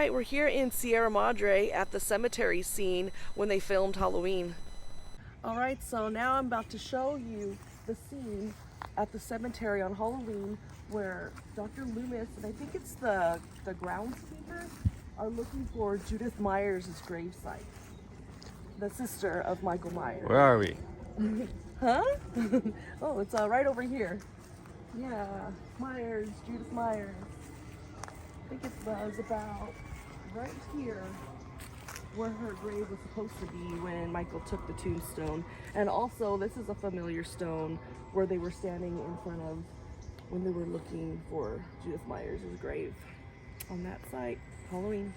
right, we're here in Sierra Madre at the cemetery scene when they filmed Halloween. All right, so now I'm about to show you the scene at the cemetery on Halloween where Dr. Loomis, and I think it's the groundskeeper, are looking for Judith Myers' gravesite, the sister of Michael Myers. Where are we? Huh? Oh, it's right over here. Yeah, Myers, Judith Myers. I think it was about right here where her grave was supposed to be when Michael took the tombstone. And also, this is a familiar stone where they were standing in front of when they were looking for Judith Myers' grave on that site, Halloween.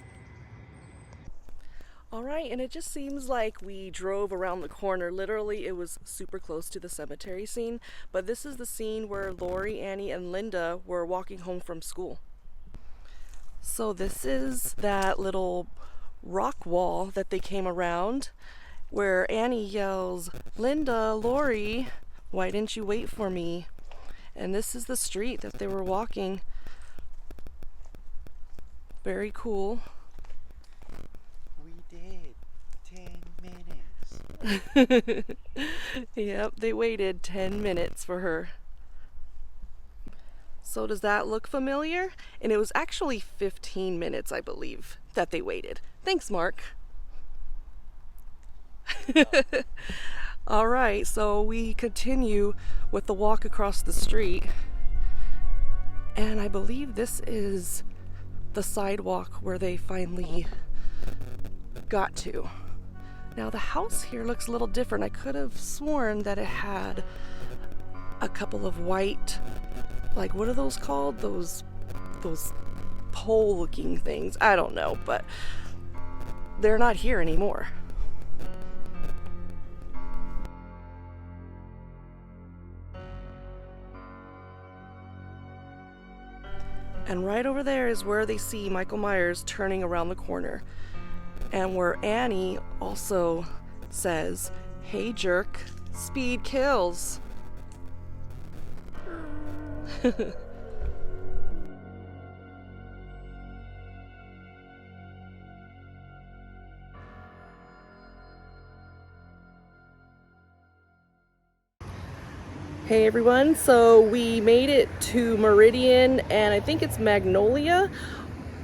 All right, and it just seems like we drove around the corner. Literally, it was super close to the cemetery scene, but this is the scene where Laurie, Annie, and Linda were walking home from school. So this is that little rock wall that they came around where Annie yells, "Linda, Laurie, why didn't you wait for me?" And this is the street that they were walking. Very cool. We did 10 minutes. Yep, they waited 10 minutes for her. So does that look familiar? And it was actually 15 minutes, I believe, that they waited. Thanks, Mark. All right, so we continue with the walk across the street. And I believe this is the sidewalk where they finally got to. Now the house here looks a little different. I could have sworn that it had a couple of white, like, what are those called? Those pole looking things. I don't know, but they're not here anymore. And right over there is where they see Michael Myers turning around the corner. And where Annie also says, "Hey jerk, speed kills." Hey everyone, so we made it to Meridian, and I think it's Magnolia,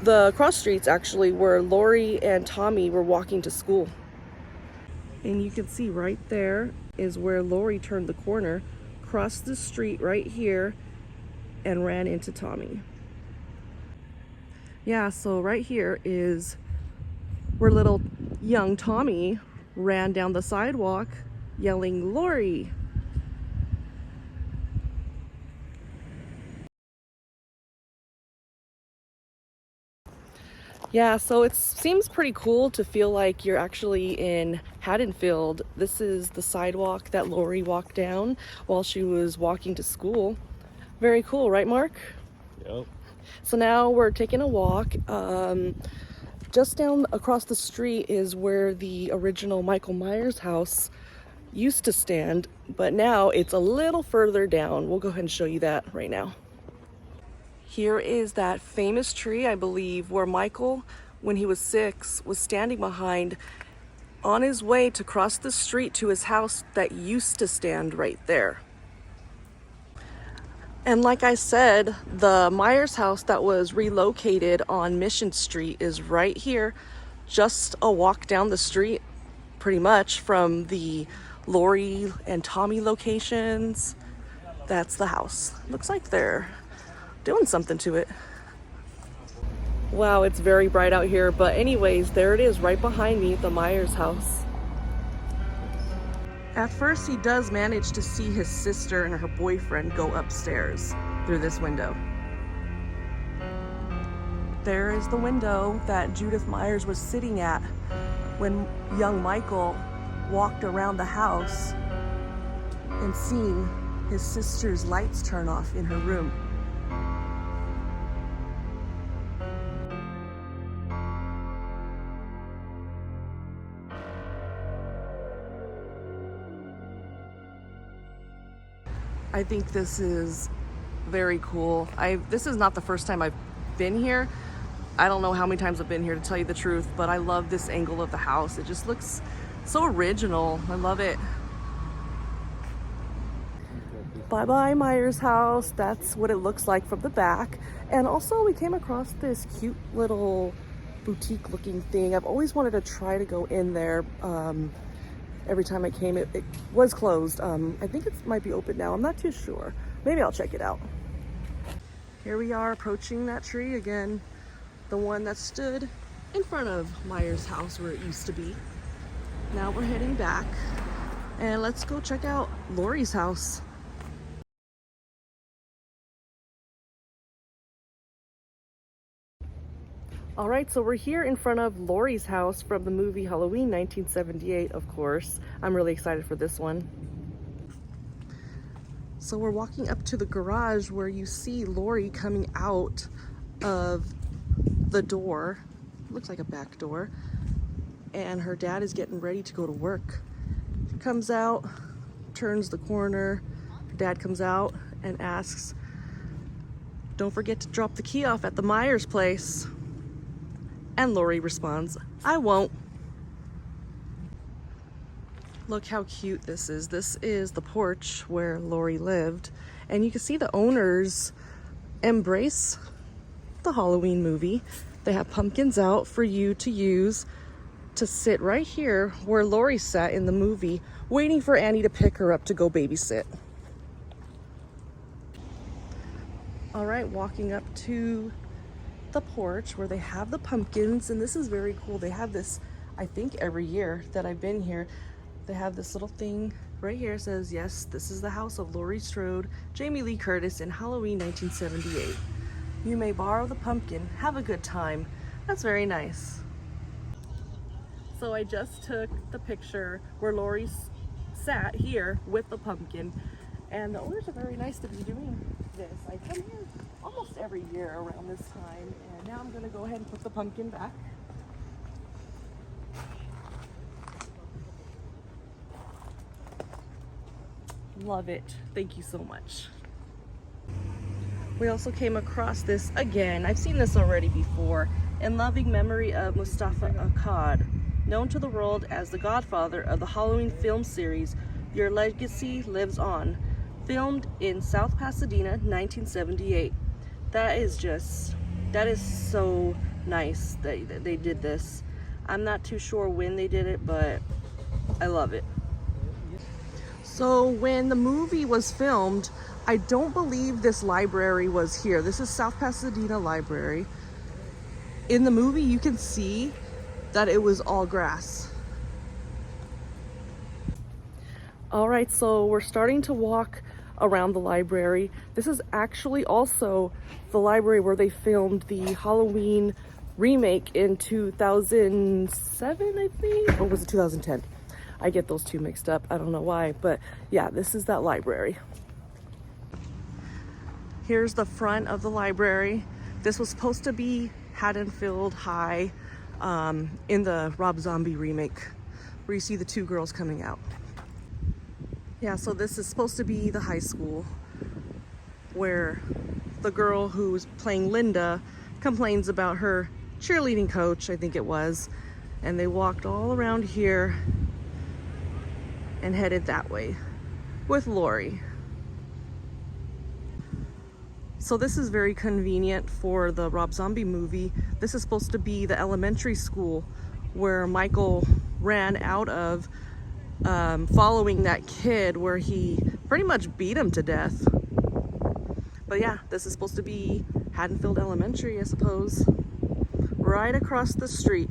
the cross streets actually, where Laurie and Tommy were walking to school. And you can see right there is where Laurie turned the corner, crossed the street right here, and ran into Tommy. Yeah, so right here is where little young Tommy ran down the sidewalk yelling, "Laurie!" Yeah, so it seems pretty cool to feel like you're actually in Haddonfield. This is the sidewalk that Laurie walked down while she was walking to school. Very cool, right, Mark? Yep. So now we're taking a walk. Just down across the street is where the original Michael Myers house used to stand, but now it's a little further down. We'll go ahead and show you that right now. Here is that famous tree, I believe, where Michael, when he was 6, was standing behind on his way to cross the street to his house that used to stand right there. And like I said, the Myers house that was relocated on Mission Street is right here, just a walk down the street, pretty much, from the Laurie and Tommy locations. That's the house. Looks like they're doing something to it. Wow, it's very bright out here, but anyways, there it is right behind me, the Myers house. At first, he does manage to see his sister and her boyfriend go upstairs through this window. There is the window that Judith Myers was sitting at when young Michael walked around the house and seen his sister's lights turn off in her room. I think this is very cool. This is not the first time I've been here, I don't know how many times I've been here to tell you the truth, but I love this angle of the house. It just looks so original. I love it. Bye-bye Myers house. That's what it looks like from the back. And also we came across this cute little boutique looking thing. I've always wanted to try to go in there. Every time I came, it was closed. I think it might be open now. I'm not too sure. Maybe I'll check it out. Here we are approaching that tree again. The one that stood in front of Myers' house where it used to be. Now we're heading back and let's go check out Laurie's house. All right, so we're here in front of Laurie's house from the movie Halloween 1978, of course. I'm really excited for this one. So we're walking up to the garage where you see Laurie coming out of the door. Looks like a back door. And her dad is getting ready to go to work. She comes out, turns the corner. Her dad comes out and asks, "Don't forget to drop the key off at the Myers place." And Laurie responds, "I won't." Look how cute this is. This is the porch where Laurie lived. And you can see the owners embrace the Halloween movie. They have pumpkins out for you to use to sit right here where Laurie sat in the movie, waiting for Annie to pick her up to go babysit. All right, walking up to the porch where they have the pumpkins, and this is very cool. They have this, I think, every year that I've been here. They have this little thing right here. It says, "Yes, this is the house of Laurie Strode, Jamie Lee Curtis in Halloween 1978. You may borrow the pumpkin. Have a good time." That's very nice. So I just took the picture where Laurie sat here with the pumpkin, and the owners are very nice to be doing this. I come here almost every year around this time, and now I'm gonna go ahead and put the pumpkin back. Love it. Thank you so much. We also came across this again. I've seen this already before. In loving memory of Mustafa Akkad, known to the world as the godfather of the Halloween film series, your legacy lives on. Filmed in South Pasadena, 1978. That is so nice that they did this. I'm not too sure when they did it, but I love it. So when the movie was filmed, I don't believe this library was here. This is South Pasadena Library. In the movie, you can see that it was all grass. All right, so we're starting to walk around the library. This is actually also the library where they filmed the Halloween remake in 2007, I think, or was it 2010? I get those two mixed up. I don't know why, but yeah, this is that library. Here's the front of the library. This was supposed to be Haddonfield High in the Rob Zombie remake, where you see the two girls coming out. Yeah, so this is supposed to be the high school where the girl who's playing Linda complains about her cheerleading coach, I think it was, and they walked all around here and headed that way with Laurie. So this is very convenient for the Rob Zombie movie. This is supposed to be the elementary school where Michael ran out of, following that kid where he pretty much beat him to death. But yeah, this is supposed to be Haddonfield Elementary, I suppose. Right across the street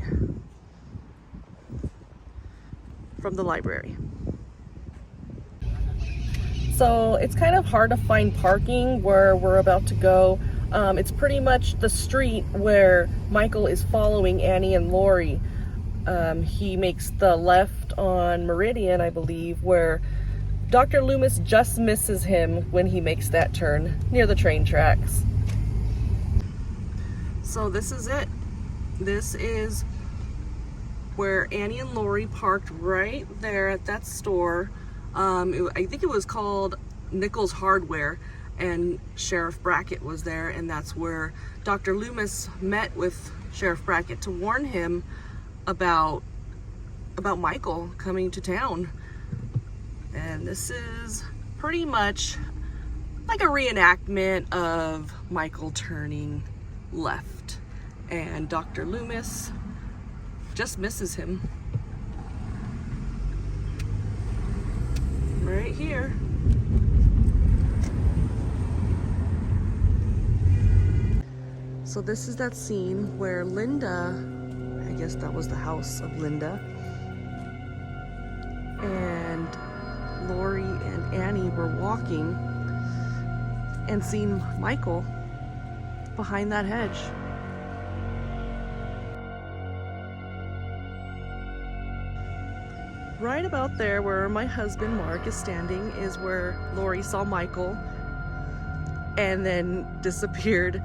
from the library. So it's kind of hard to find parking where we're about to go. It's pretty much the street where Michael is following Annie and Laurie. He makes the left on Meridian, I believe, where Dr. Loomis just misses him when he makes that turn near the train tracks. So this is it. This is where Annie and Laurie parked right there at that store. I think it was called Nichols Hardware. and Sheriff Brackett was there, and that's where Dr. Loomis met with Sheriff Brackett to warn him about Michael coming to town. And this is pretty much like a reenactment of Michael turning left, and Dr. Loomis just misses him right here. So this is that scene where Linda, I guess that was the house of Linda, and Laurie and Annie were walking and seen Michael behind that hedge. Right about there where my husband Mark is standing is where Laurie saw Michael and then disappeared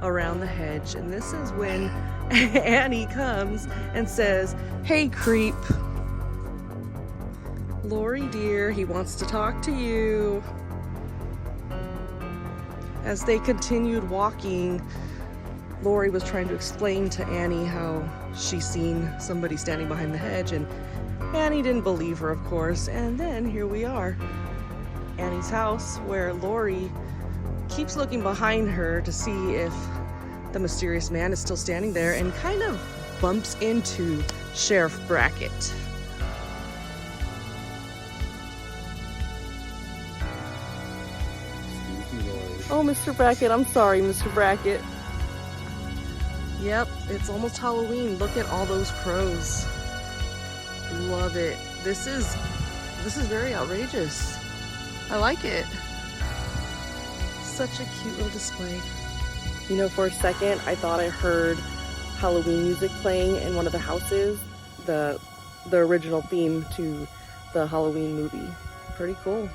around the hedge. And this is when Annie comes and says, "Hey creep, Laurie dear, he wants to talk to you." As they continued walking, Laurie was trying to explain to Annie how she's seen somebody standing behind the hedge, and Annie didn't believe her, of course. And then here we are, Annie's house, where Laurie keeps looking behind her to see if the mysterious man is still standing there, and kind of bumps into Sheriff Brackett. Oh, Mr. Brackett, I'm sorry, Mr. Brackett. Yep, it's almost Halloween. Look at all those crows. Love it. This is very outrageous. I like it. Such a cute little display. You know, for a second, I thought I heard Halloween music playing in one of the houses. The original theme to the Halloween movie. Pretty cool.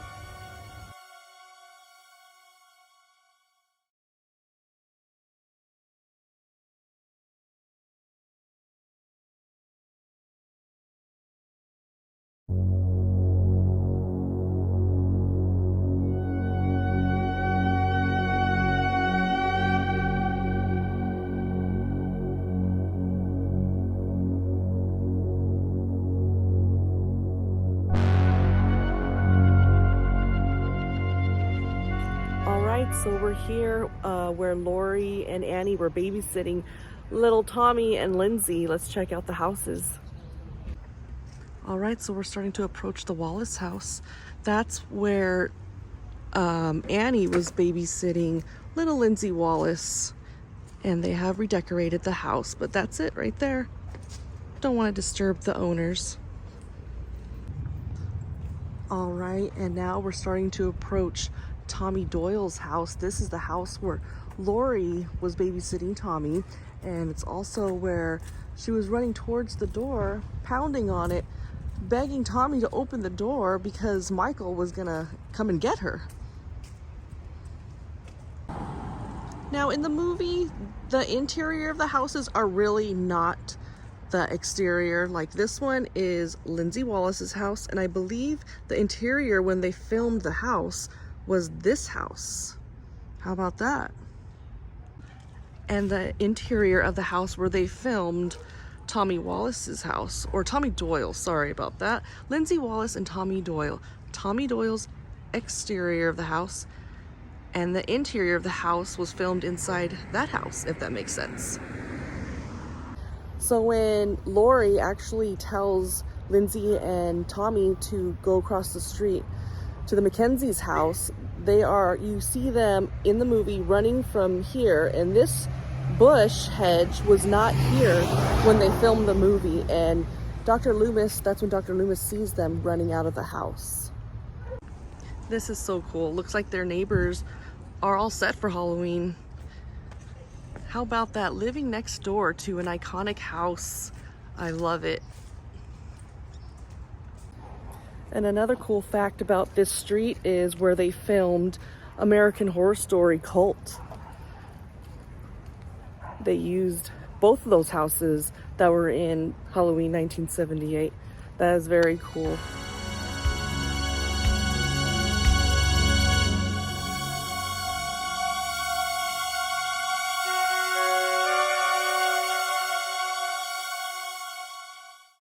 So we're here where Laurie and Annie were babysitting little Tommy and Lindsay. Let's check out the houses. All right, so we're starting to approach the Wallace house. That's where Annie was babysitting little Lindsay Wallace, and they have redecorated the house, but that's it right there. Don't want to disturb the owners. All right, and now we're starting to approach Tommy Doyle's house. This is the house where Laurie was babysitting Tommy, and it's also where she was running towards the door, pounding on it, begging Tommy to open the door because Michael was gonna come and get her. Now in the movie, the interior of the houses are really not the exterior. Like this one is Lindsay Wallace's house, and I believe the interior when they filmed the house was this house. How about that? And the interior of the house where they filmed Tommy Wallace's house, or Tommy Doyle, sorry about that. Lindsay Wallace and Tommy Doyle. Tommy Doyle's exterior of the house, and the interior of the house was filmed inside that house, if that makes sense. So when Laurie actually tells Lindsay and Tommy to go across the street to the Mackenzie's house, you see them in the movie running from here, and this bush hedge was not here when they filmed the movie, and Dr. Loomis, that's when Dr. Loomis sees them running out of the house. This is so cool. Looks like their neighbors are all set for Halloween. How about that? Living next door to an iconic house. I love it. And another cool fact about this street is where they filmed American Horror Story Cult. They used both of those houses that were in Halloween 1978. That is very cool.